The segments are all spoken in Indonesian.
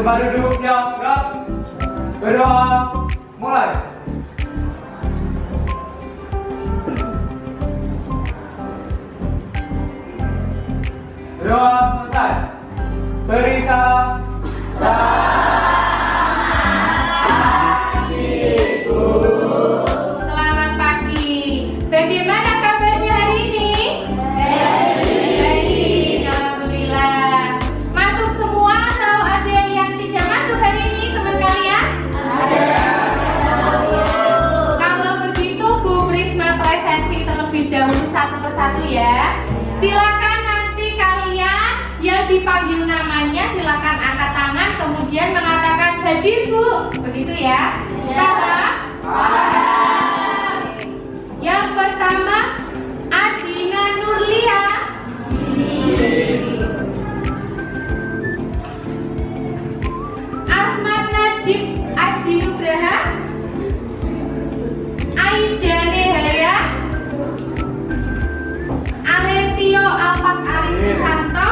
Coba duduk, siap, gerak. Berdoa, mulai. Berdoa, selesai. Beri salam. Selamat pagi. Bagaimana kabarnya hari ini? Baik, alhamdulillah. Masuk semua atau ada yang tidak masuk hari ini, teman kalian? Kalau begitu, Bu Prisma presensi terlebih dahulu satu persatu ya. Silakan nanti kalian yang dipanggil namanya silakan angkat tangan kemudian mengatakan hadir Bu. Begitu ya. Paham? Yang pertama Adina Nurlia. Ahmad Najib Aji Nugraha. Aida Nehaya. Aletio Alfat Arisanto.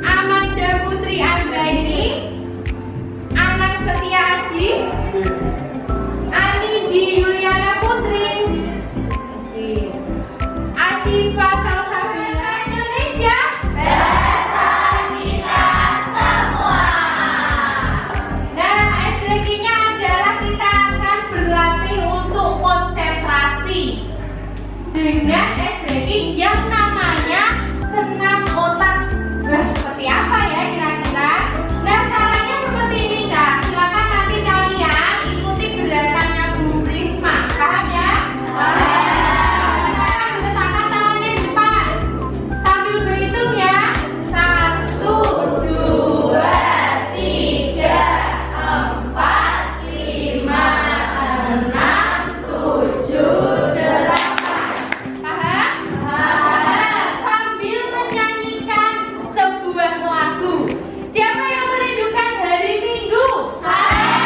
Amanda Putri Andraini. Anang Setia Aji. Ani Di Yuliana Putri. Asifa Salsabila Indonesia. Bersama kita semua. Nah, ice breaking-nya adalah kita akan berlatih untuk konsentrasi dengan ice breaking yang namanya senam otak. Nah, seperti apa ya kira-kira? Nah, caranya seperti ini Kak. Silakan nanti kalian ikuti gerakannya Bu Prisma. Paham ya? Silakan letakkan tangannya di depan. Sambil berhitung ya. 1, 2, 3, 4, 5, 6, 7, 8. Paham? Sambil menyanyikan sebuah lagu. Siapa yang merindukan hari Minggu? Saya.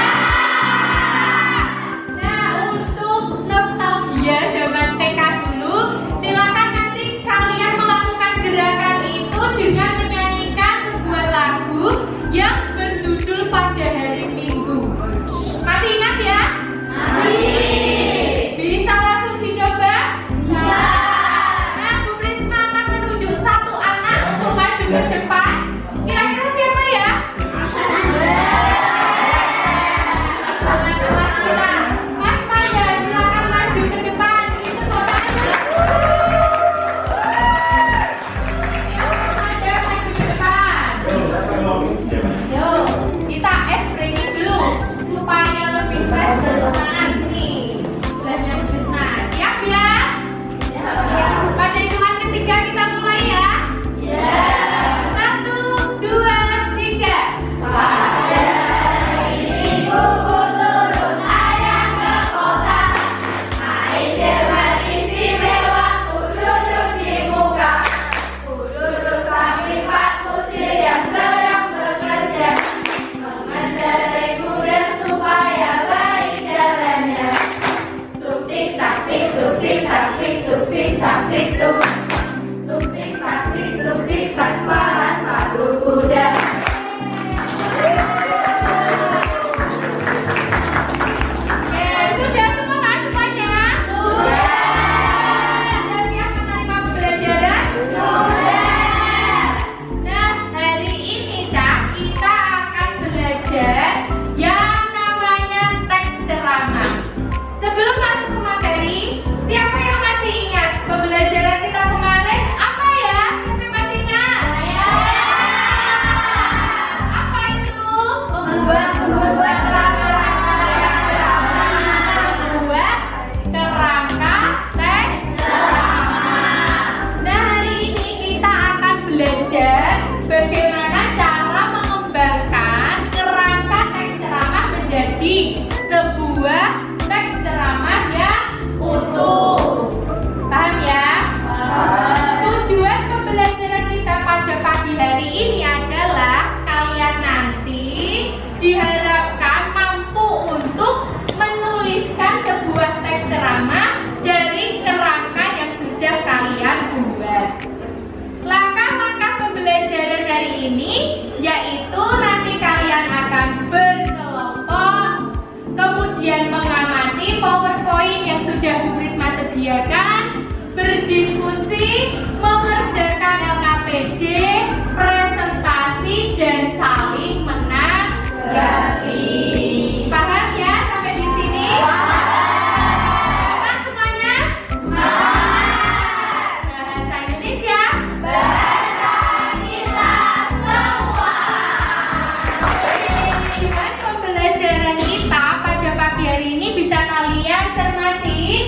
Nah, untuk nostalgia zaman TK dulu, silakan nanti kalian melakukan gerakan itu dengan menyanyikan sebuah lagu yang berjudul Pada Hari Minggu. Masih ingat ya? Masih. Bisa langsung dicoba? Bisa. Nah, Bu Prisma akan menunjuk satu anak untuk maju ke depan. Kira-kira siapa ya? Mas Maya, silakan maju ke depan. Itu fotonya. Maya maju ke depan. Yuk, kita breaking dulu supaya lebih fresh dan semangat nih. Belanja Prisma. Siap ya? Pada hitungan ketiga kita mulai ya. 1, 2, 3. Pada hari Minggu ku turun ayah ke kota. Naik dengan istimewa ku duduk di muka. Ku duduk sambil Pak Kusir yang sedang bekerja mengendarai kuda supaya baik jalannya. Tuk tik tak tik tuk tik tak tik tuk tik tak tik tuk. Tuk tik tak tik tuk tik tak suara sabuk kuda. Sudah semua kan semuanya? Sudah. Sudah siap menerima pembelajaran? Sudah. Nah, hari ini Kak, kita akan belajar yang namanya teks ceramah. Sebelum masuk ke materi, siapa yang masih ingat pembelajaran kita kemarin?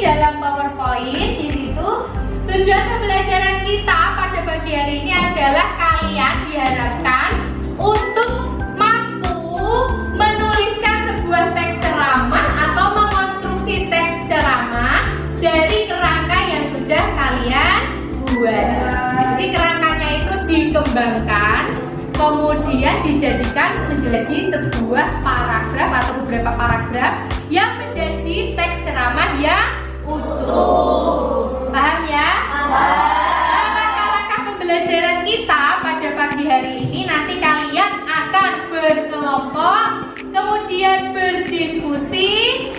dalam PowerPoint di situ tujuan pembelajaran kita pada pagi hari ini adalah kalian diharapkan untuk mampu menuliskan sebuah teks ceramah atau mengonstruksi teks ceramah dari kerangka yang sudah kalian buat. Jadi kerangkanya itu dikembangkan, kemudian dijadikan menjadi sebuah paragraf atau beberapa paragraf yang menjadi teks ceramah yang utuh. Paham ya? Langkah-langkah pembelajaran kita pada pagi hari ini nanti kalian akan berkelompok, kemudian berdiskusi,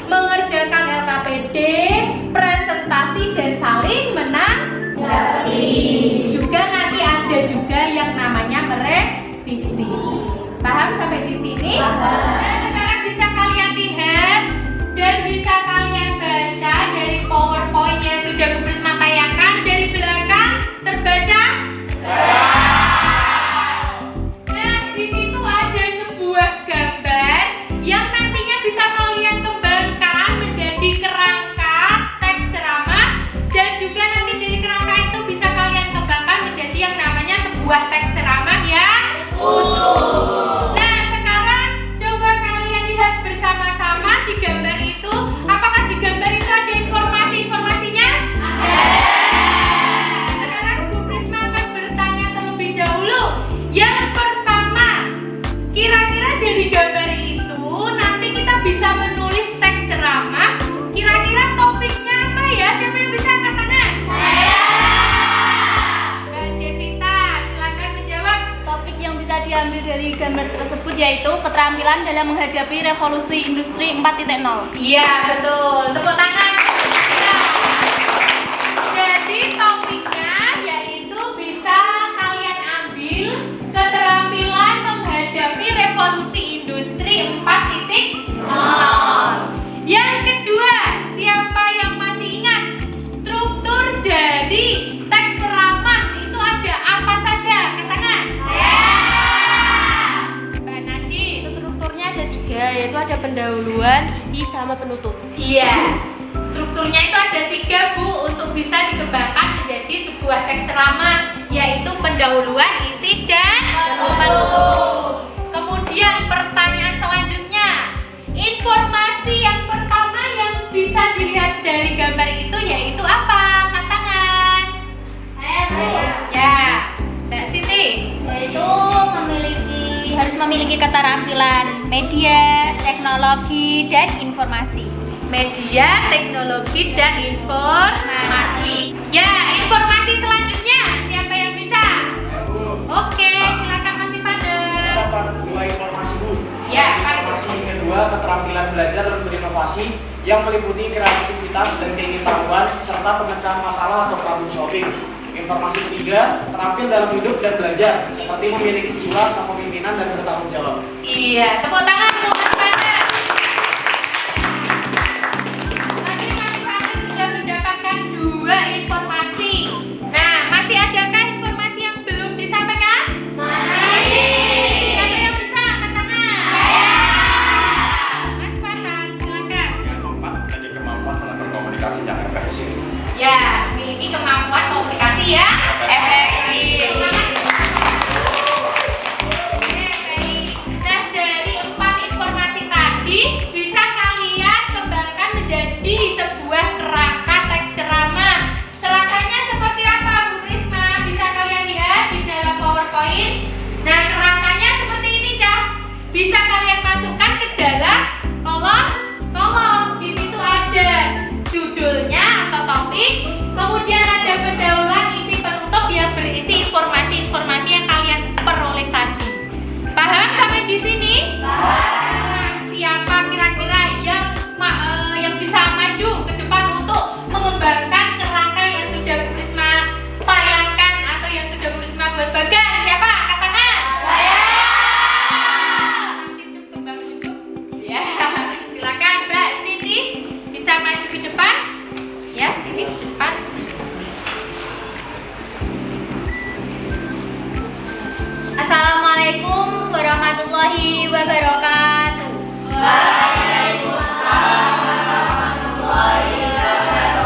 mengerjakan LKPD, presentasi dan saling menanggapi. Juga nanti ada juga yang namanya merevisi. Paham sampai di sini? Nah, sekarang bisa kalian lihat dan bisa kalian baca dari PowerPoint yang sudah Bu Prisma tayangkan. Dari belakang terbaca? Nah, di situ ada sebuah gambar yang nantinya bisa kalian kembangkan menjadi kerangka teks ceramah, dan juga nanti dari kerangka itu bisa kalian kembangkan menjadi yang namanya sebuah teks ceramah yang utuh. Nah, sekarang coba kalian lihat bersama-sama di gambar itu. Apakah di gambar itu ada informasi-informasinya? Sekarang Bu Prisma akan bertanya terlebih dahulu. Yang pertama, kira-kira dari gambar itu nanti kita bisa menulis teks ceramah. Kira-kira topiknya apa ya? Siapa yang bisa angkat tangan? Saya. Mbak Devita, silakan menjawab. Topik yang bisa diambil dari gambar tersebut yaitu keterampilan dalam menghadapi revolusi industri 4.0. Iya, betul. Tepuk tangan. Nah, jadi topiknya yaitu bisa kalian ambil keterampilan menghadapi revolusi industri 4.0. Yang kedua, siapa yang masih ingat struktur dari teks ceramah itu ada apa saja? Angkat tangan. Mbak Nadi. Strukturnya ada 3, yaitu ada pendahuluan, isi, sama penutup. Iya, strukturnya itu ada 3 Bu untuk bisa dikembangkan menjadi sebuah teks ceramah, yaitu pendahuluan, isi, dan penutup. Kemudian pertanyaan selanjutnya, informasi yang pertama yang bisa dilihat dari gambar itu yaitu apa? Angkat tangan. Saya. Ya, Mbak Siti. Yaitu harus memiliki keterampilan media, teknologi, dan informasi. Media, teknologi, dan informasi. Ya, informasi selanjutnya siapa yang bisa? Oke, silakan Mas Ifader. Dapat 2 informasi Bu. Ya, Informasi kedua, keterampilan belajar dan berinovasi yang meliputi kreativitas dan keingin-tahuan serta pemecahan masalah atau problem solving. Informasi ketiga, terampil dalam hidup dan belajar seperti memiliki jiwa kepemimpinan dan bertanggung jawab. Iya, tepuk tangan untuk Mas Ifader. Tadi Mas Ifader sudah mendapatkan 2 informasi. Nah, masih adakah informasi yang belum disampaikan? Masih. Siapa yang bisa angkat tangan? Mas Fatan, silakan. Yang keempat, tadi kemampuan dalam berkomunikasi yang efektif. Ya, memiliki kemampuan komunikasi ya efektif. Oke, baik. Nah, dari 4 informasi tadi bisa kalian kembangkan menjadi sebuah kerangka teks ceramah. Kerangkanya seperti apa, Bu Prisma? Bisa kalian lihat di dalam PowerPoint. Nah, kerangkanya seperti ini, Cah. Bisa kalian masukkan ke dalam kolom. Di situ ada judulnya atau topik, kemudian ada pendahuluan, isi, penutup yang berisi informasi-informasi yang kalian peroleh tadi. Paham sampai di sini? Paham. Siapa kira-kira yang bisa maju ke depan untuk mengembangkan kerangka yang sudah Bu Prisma tayangkan atau yang sudah Bu Prisma buat bagan? Siapa? Angkat tangan. Saya. Ya, silakan Mbak Siti bisa maju ke depan. Ya, sini ke depan. Assalamualaikum warahmatullahi wabarakatuh. Waalaikumsalam warahmatullahi wabarakatuh.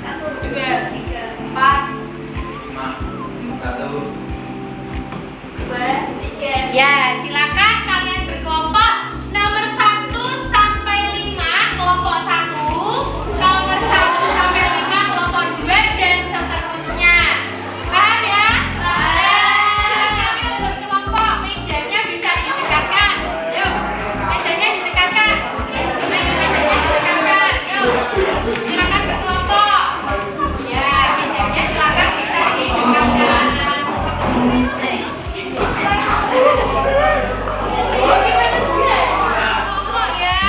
2, 3, 4, 2, 3. Ya, silakan kalian berkelompok nomor 1 sampai 5 kelompok 1, nomor 1 sampai 5 kelompok 2 dan seterusnya. Paham ya? Silakan yuk berkelompok. Mejanya bisa didekatkan. Yuk, mejanya didekatkan. Mejanya didekatkan. Yuk, silakan berkelompok. Ya, mejanya silakan bisa didekatkan. Kelompok ya.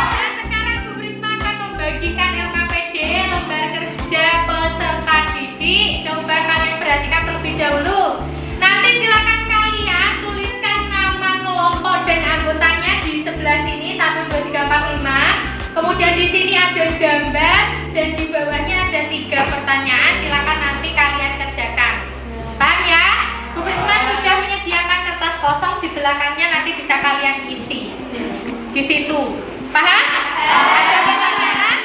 Dan sekarang Bu Prisma akan membagikan LKPD lembar kerja peserta didik. Coba kalian perhatikan terlebih dahulu. Nanti silakan kalian tuliskan nama kelompok dan anggotanya di sebelah sini 1, 2, 3, 4, 5. Kemudian di sini ada gambar dan di bawahnya ada 3 pertanyaan. Silakan nanti kalian kerjakan. Paham ya? Bu Prisma sudah menyediakan kertas kosong di belakangnya, nanti bisa kalian isi di situ. Paham? Ada pertanyaan?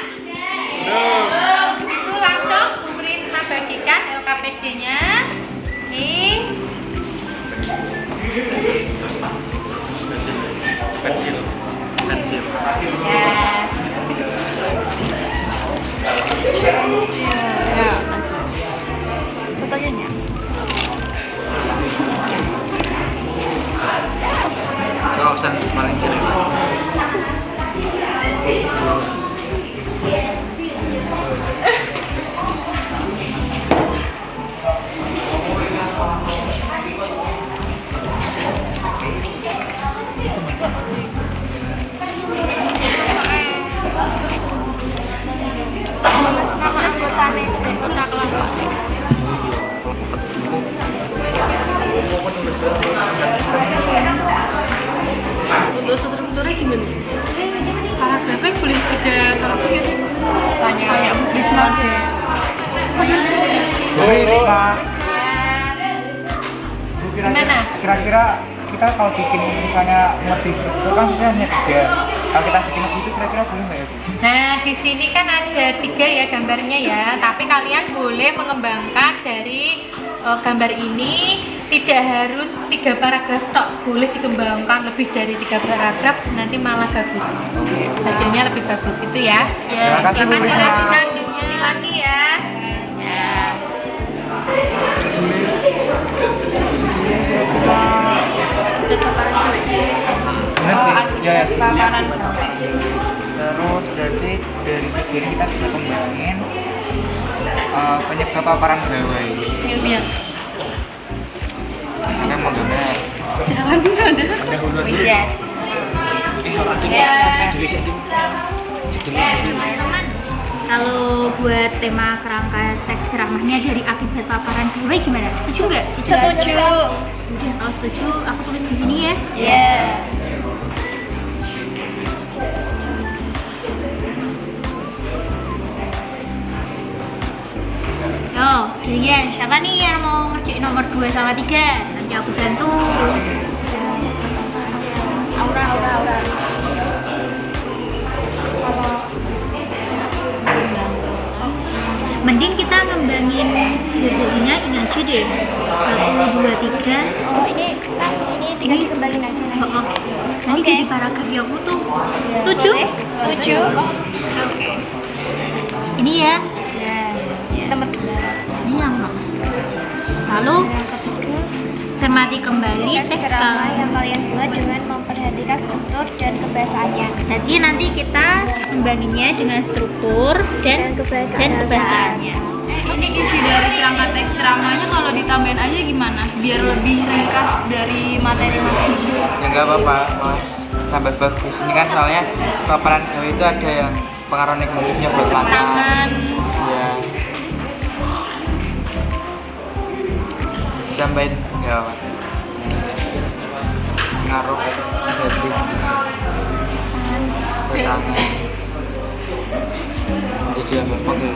Belum. Itu langsung Bu Prisma bagikan LKPD-nya. Nih. Pensil. Ya. Ya, contohnya. Coba pesan paling jelek. Nama anggotanya anggota kelompok sih. Untuk strukturnya gimana? Paragrafnya boleh 3 paragraf ya sih? Tanya kayak Bu Prisma deh. Gimana? Kira-kira kita kalau bikin misalnya multi struktur kan sebenarnya hanya 3. Kalau kita bikin lebih itu kira-kira boleh nggak ya Bu? Nah, di sini kan ada 3 ya gambarnya ya, tapi kalian boleh mengembangkan dari gambar ini tidak harus 3 paragraf tok, boleh dikembangkan lebih dari 3 paragraf, nanti malah bagus. Hasilnya lebih bagus itu ya. Terima kasih, Bu Silakan Risma. dilanjutkan diskusi lagi ya. Benar sih, ya. Terus berarti dari tiga ini kita bisa kembangin penyebab paparan gawai. Iya. Misalkan mau gambar. Iya. Teman-teman, kalau buat tema kerangka teks ceramahnya dari akibat paparan gawai gimana? Setuju nggak? Setuju. Udah, kalau setuju aku tulis di sini ya. Iya. Yo, kalian siapa nih yang mau ngerjain nomor 2 sama 3? Nanti aku bantu. Aura. Mending kita ngembangin biasanya ini aja deh. 1, 2, 3. Oh ini tinggal dikembangin aja nanti. Nanti Oke. jadi paragraf yang utuh. Setuju? Boleh. Setuju. Oke. Ini ya. Nomor 2. Ini yang nomor. Lalu cermati kembali teks ceramah kamu. yang kalian buat dengan memperhatikan struktur dan kebiasaannya. Nanti kita membaginya dengan struktur dan kebiasaannya. Ini isi dari kerangka teks ceramahnya kalau ditambahin aja gimana? Biar lebih ringkas dari materi-materi. Ya nggak apa-apa, malah tambah bagus. Ini kan soalnya paparan gawai itu ada yang pengaruh negatifnya buat mata. Tangan. Iya. Tambahin nggak apa. Pengaruh negatif. Buat tangan. Jadi apa? Oke.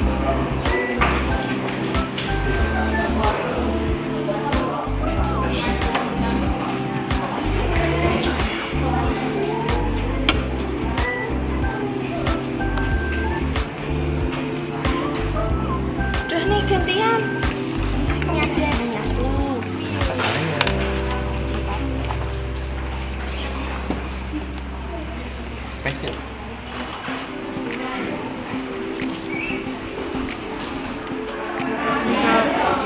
Udah nih gantian. Sini aja. Pensil.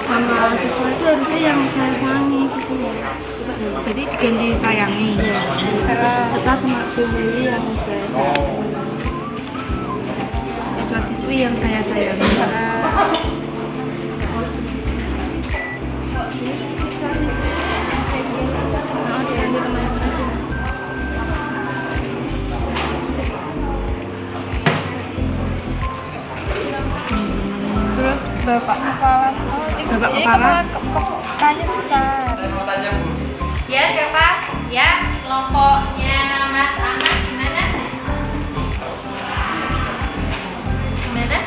Sama siswa itu harusnya yang saya sayangi gitu ya. Jadi diganti sayangi. Setelah kemaksudnya yang saya sayangi. Siswa-siswi yang saya sayangi. Terus Bapak Kepala Sekolah. Bapak Kepala? Kepalanya besar. Ya, siapa? Ya, kelompoknya Mas Anak gimana? Gimana?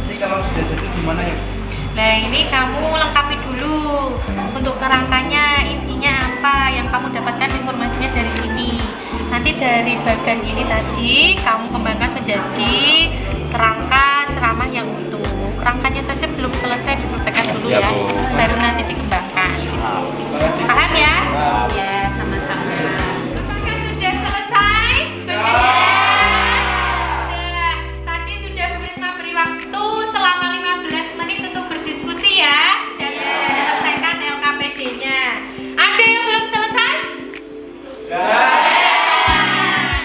Ini kalau sudah jadi gimana ya? Nah, ini kamu lengkapi dulu untuk kerangkanya, isinya apa yang kamu dapatkan informasinya dari sini. Nanti dari bagian ini tadi kamu kembangkan menjadi kerangka ceramah yang utuh. Kerangkanya saja belum selesai, diselesaikan dulu Ya, ya, Bu. baru nanti dikembangkan. Paham ya? Ya, sama-sama. Apakah sudah selesai? Sudah. Tadi sudah Bu Risma beri waktu selama 15 menit untuk berdiskusi ya dan untuk menyelesaikan LKPD-nya. Ada yang belum selesai?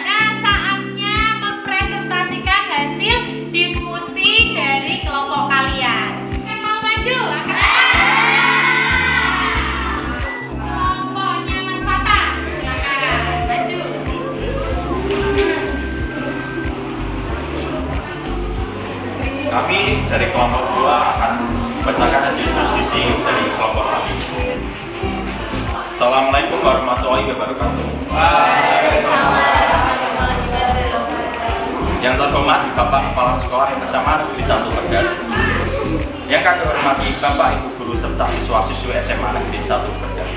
Nah, saatnya mempresentasikan hasil diskusi dari kelompok kalian. Yang mau maju, angkat tangan. Kelompoknya Mas Fata, silakan maju. Kami dari kelompok 2 akan membacakan hasil diskusi dari kelompok kami. Assalamualaikum warahmatullahi wabarakatuh. Yang terhormat Bapak Kepala Sekolah SMA Negeri 1 Bergas. Yang kami hormati Bapak Ibu Guru serta siswa-siswi SMA Negeri 1 Bergas.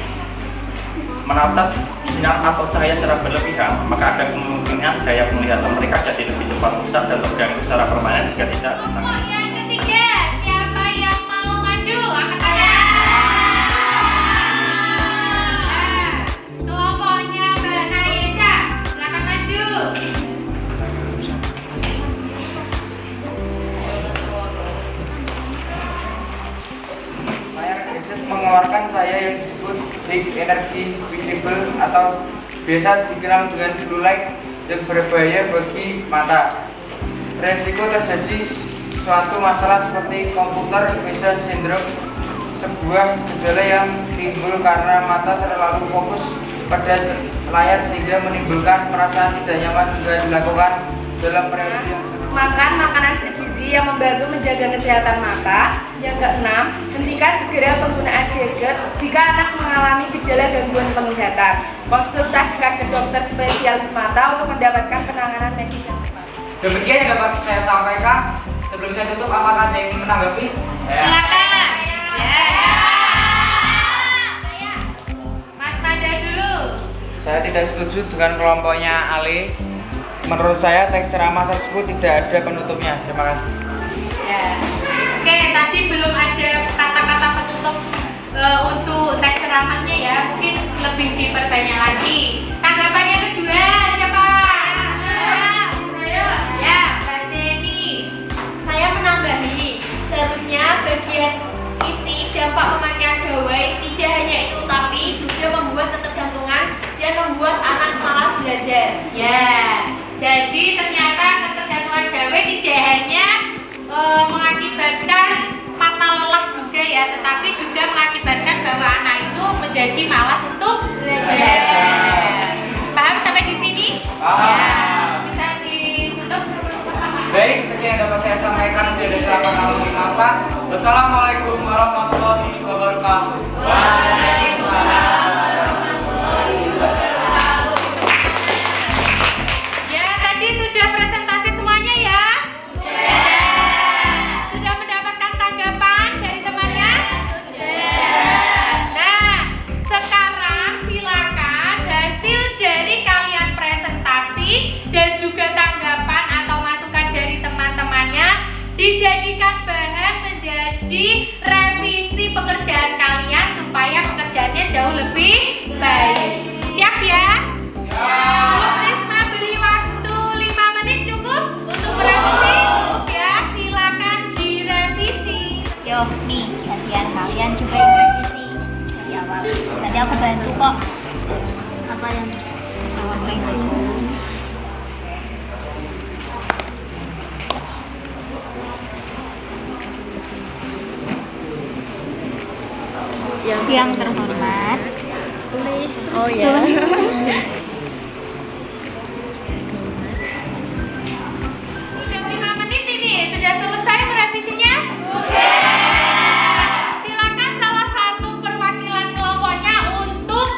Menatap sinar atau cahaya secara berlebihan, maka ada kemungkinan daya penglihatan mereka jadi lebih cepat rusak dan terganggu secara permanen jika tidak ditangani. Yang ketiga, siapa yang mau maju? Angkat tangan. high energy visible atau biasa dikenal dengan blue light yang berbahaya bagi mata. Resiko terjadi suatu masalah seperti computer vision syndrome, sebuah gejala yang timbul karena mata terlalu fokus pada layar sehingga menimbulkan perasaan tidak nyaman jika dilakukan dalam periode yang Makan makanan bergizi yang membantu menjaga kesehatan mata. Yang keenam, hentikan segera penggunaan gadget jika anak mengalami gejala gangguan penglihatan. Konsultasikan ke dokter spesialis mata untuk mendapatkan penanganan medis yang tepat. Demikian yang dapat saya sampaikan. Sebelum saya tutup, apakah ada yang ingin menanggapi? Silakan. Ya. Mas Pada dulu. Saya tidak setuju dengan kelompoknya Ale. Menurut saya teks ceramah tersebut tidak ada penutupnya. Terima kasih. Ya. Oke, tadi belum ada kata-kata penutup untuk teks ceramahnya ya. Mungkin lebih diperbanyak lagi. Tanggapannya kedua, siapa? Saya. Ya, Mbak Jenny. Saya menambahi, seharusnya bagian isi dampak pemakaian gawai tidak hanya itu, tapi juga membuat ketergantungan dan membuat anak malas belajar. Ya. Jadi ternyata ketergantungan gawai tidak hanya mengakibatkan mata lelah juga ya, tetapi juga mengakibatkan bahwa anak itu menjadi malas untuk belajar. Paham sampai di sini? Ya, bisa ditutup. Baik, sekian yang dapat saya sampaikan. Tidak ada silakan kalau dimaafkan. Wassalamualaikum warahmatullahi wabarakatuh. Waalaikumsalam. Ya, tadi sudah presentasi semuanya ya? Sudah mendapatkan tanggapan dari temannya? Nah, sekarang silakan hasil dari kalian presentasi dan juga tanggapan atau masukan dari teman-temannya dijadikan bahan menjadi revisi pekerjaan kalian supaya pekerjaannya jauh lebih baik. Siap ya? Bu Prisma beri waktu 5 menit cukup untuk merevisi? Cukup ya, silakan direvisi. Yo, nih gantian kalian juga yang revisi dari awal. Tadi aku bantu kok. Apa yang salah saya? Yang terhormat, tulis terus. Oh ya. Sudah 5 menit ini, sudah selesai merevisinya? Silakan salah satu perwakilan kelompoknya untuk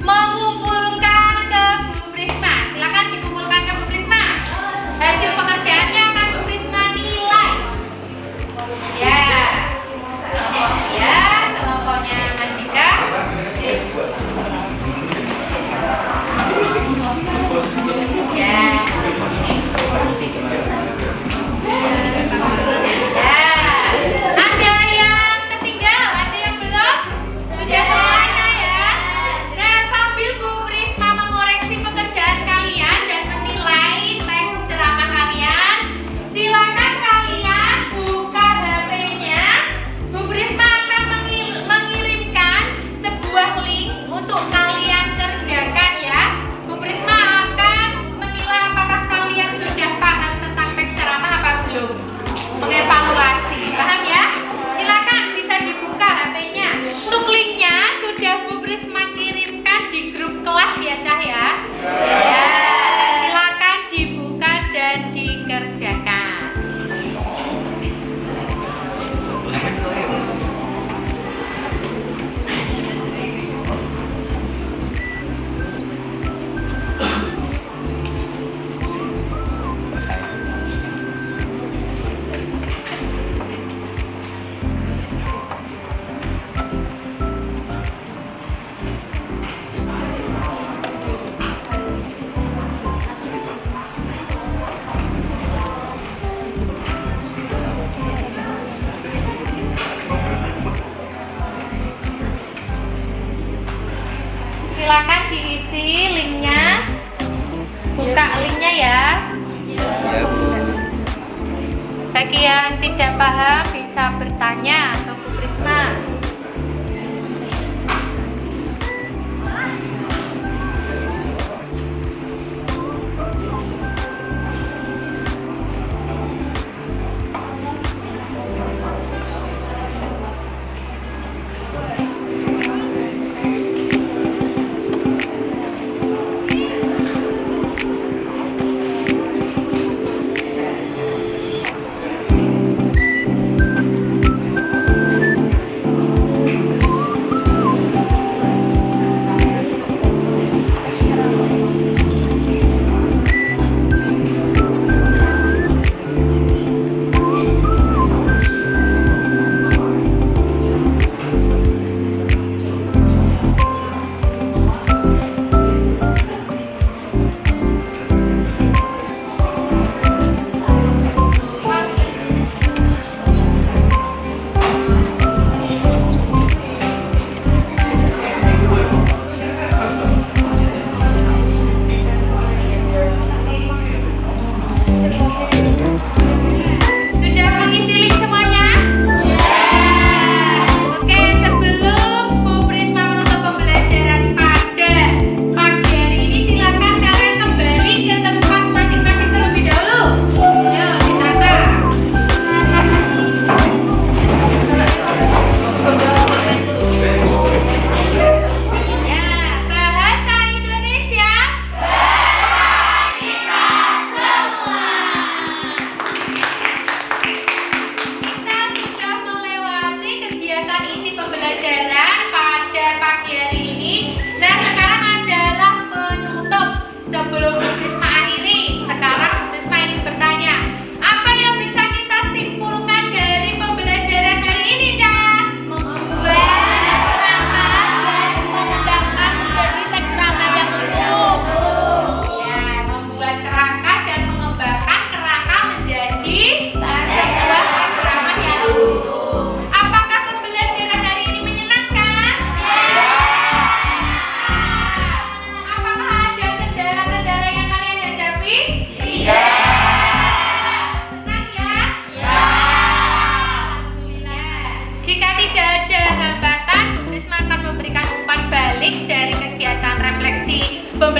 mengumpulkan ke Bu Prisma. Silakan dikumpulkan ke Bu Prisma. Hasil pekerjaannya akan Bu Prisma nilai. Ya. Ya, kelompoknya Mas Dika. Ya. Ada yang ketinggal, ada yang belum? Sudah semuanya ya. Nah, sambil Bu Prisma mengoreksi pekerjaan kalian dan menilai teks ceramah kalian, silakan kalian buka HP-nya. Bu Prisma akan mengirimkan sebuah link untuk kalian kerjakan ya. Bu Prisma akan menilai apakah kalian sudah paham tentang teks ceramah apa belum. Mengevaluasi, paham ya? Silakan bisa dibuka HP-nya. Untuk linknya sudah Bu Prisma kirimkan di grup kelas ya Cah ya. Ya, silakan dibuka dan dikerjakan. Silakan diisi linknya. Buka linknya ya. Bagi yang tidak paham bisa bertanya ke Bu Prisma.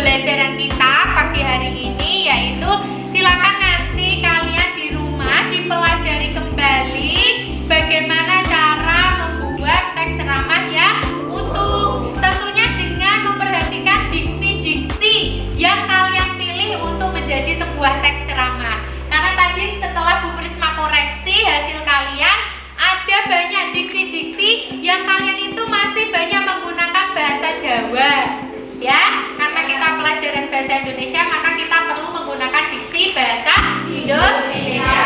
pembelajaran kita pagi hari ini, yaitu silakan nanti kalian di rumah dipelajari kembali bagaimana cara membuat teks ceramah yang utuh. Tentunya dengan memperhatikan diksi-diksi yang kalian pilih untuk menjadi sebuah teks ceramah. Karena tadi setelah Bu Prisma koreksi hasil kalian, ada banyak diksi-diksi yang kalian itu masih banyak menggunakan bahasa Jawa. Ya, karena kita pelajaran bahasa Indonesia, maka kita perlu menggunakan diksi bahasa Indonesia.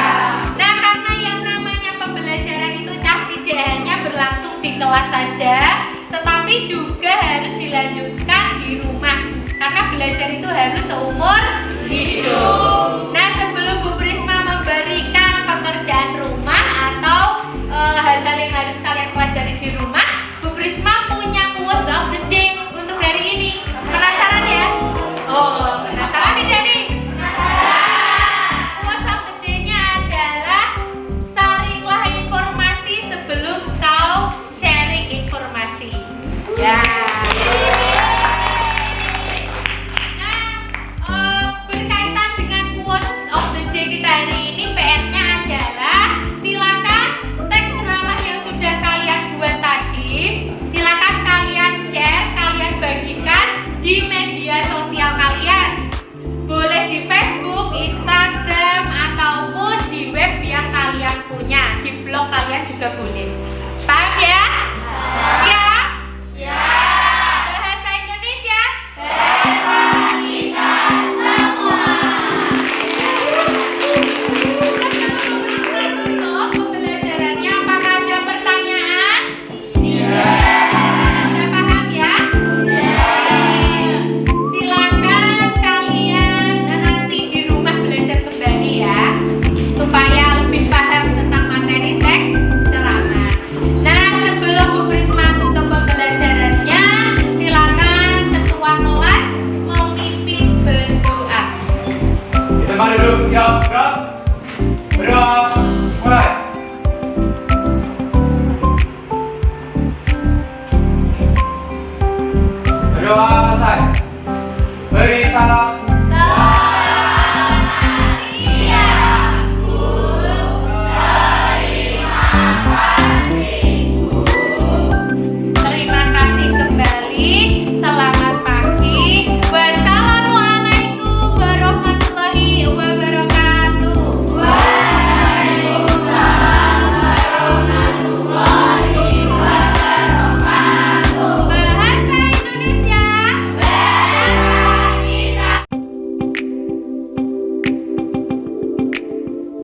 Nah, karena yang namanya pembelajaran itu tidak hanya berlangsung di kelas saja, tetapi juga harus dilanjutkan di rumah. Karena belajar itu harus seumur hidup. Nah, sebelum Bu Prisma memberikan pekerjaan rumah atau hal-hal yang harus kalian pelajari di rumah, Bu Prisma punya quotes of the day untuk hari ini. Penasaran ya? Oh, penasaran tidak nih? Quotes of the day-nya adalah saringlah informasi sebelum kau sharing informasi. Ya. Berkaitan dengan quotes of the day kita hari ini, PR-nya adalah silakan teks ceramah yang sudah kalian buat tadi, silakan kalian share, kalian bagikan di media sosial kalian. Boleh di Facebook, Instagram, ataupun di web yang kalian punya. Di blog kalian juga boleh. Paham ya? Siap? Siap. Bahasa Indonesia? Bahasa kita semua. Tutup pembelajarannya. Apakah ada pertanyaan? Sudah paham ya? Silakan kalian nanti di rumah belajar kembali ya, supaya lebih paham tentang materi teks ceramah. Nah, sebelum Bu Prisma tutup pembelajarannya, silakan ketua kelas memimpin berdoa. Kita mari duduk, siap, gerak. Berdoa, mulai. Berdoa.